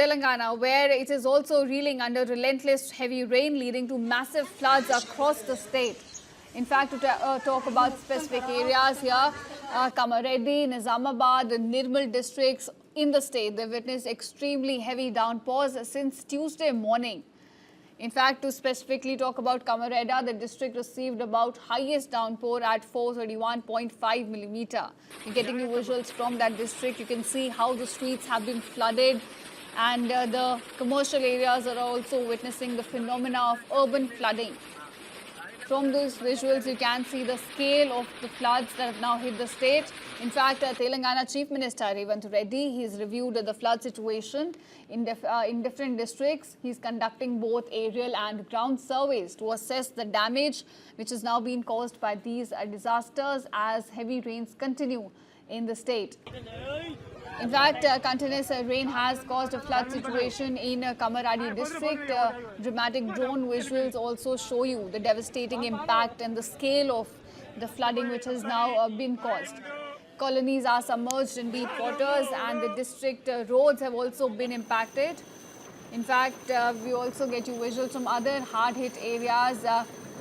Telangana, where it is also reeling under relentless heavy rain, leading to massive floods across the state. In fact, to talk about specific areas here, Kamareddy, Nizamabad, and Nirmal districts in the state, they witnessed extremely heavy downpours since Tuesday morning. In fact, to specifically talk about Kamareddy, the district received about highest downpour at 431.5 millimeter. You're getting the visuals from that district. You can see how the streets have been flooded, and the commercial areas are also witnessing the phenomena of urban flooding. From these visuals, you can see the scale of the floods that have now hit the state. In fact, Telangana Chief Minister Revanth Reddy, he's reviewed the flood situation in different districts. He's conducting both aerial and ground surveys to assess the damage which has now been caused by these disasters as heavy rains continue in the state. In fact, continuous rain has caused a flood situation in Kamareddy district. Dramatic drone visuals also show you the devastating impact and the scale of the flooding which has now been caused. Colonies are submerged in deep waters, and the district roads have also been impacted. In fact, we also get you visuals from other hard-hit areas,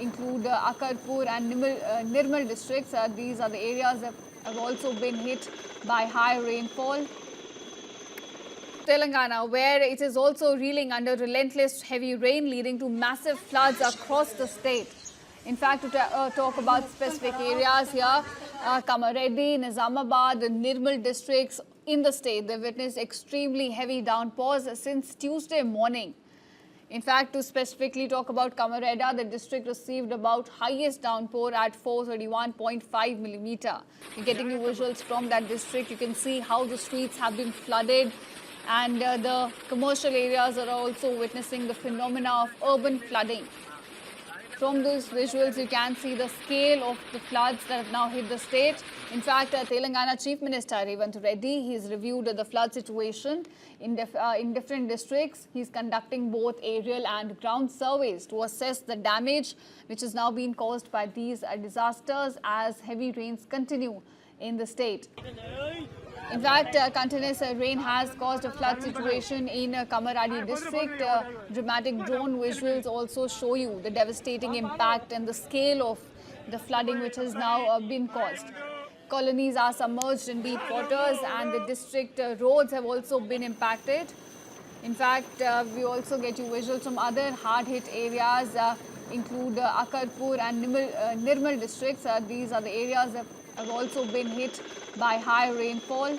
include Akarpur and Nirmal districts. These are the areas that have also been hit by high rainfall. Telangana, where it is also reeling under relentless heavy rain, leading to massive floods across the state. In fact, to talk about specific areas here, Kamareddy, Nizamabad, and Nirmal districts in the state, they witnessed extremely heavy downpours since Tuesday morning. In fact, to specifically talk about Kamareddy, the district received about highest downpour at 431.5 millimeter. You're getting the visuals from that district. You can see how the streets have been flooded, and the commercial areas are also witnessing the phenomena of urban flooding. From those visuals, you can see the scale of the floods that have now hit the state. In fact, Telangana Chief Minister Revanth Reddy, he's reviewed the flood situation in different districts. He's conducting both aerial and ground surveys to assess the damage which has now been caused by these disasters as heavy rains continue in the state. In fact, continuous rain has caused a flood situation in Kamareddy district. Dramatic drone visuals also show you the devastating impact and the scale of the flooding which has now been caused. Colonies are submerged in deep waters, and the district roads have also been impacted. In fact, we also get you visuals from other hard-hit areas, include Akarpur and Nirmal districts. These are the areas that have also been hit by high rainfall.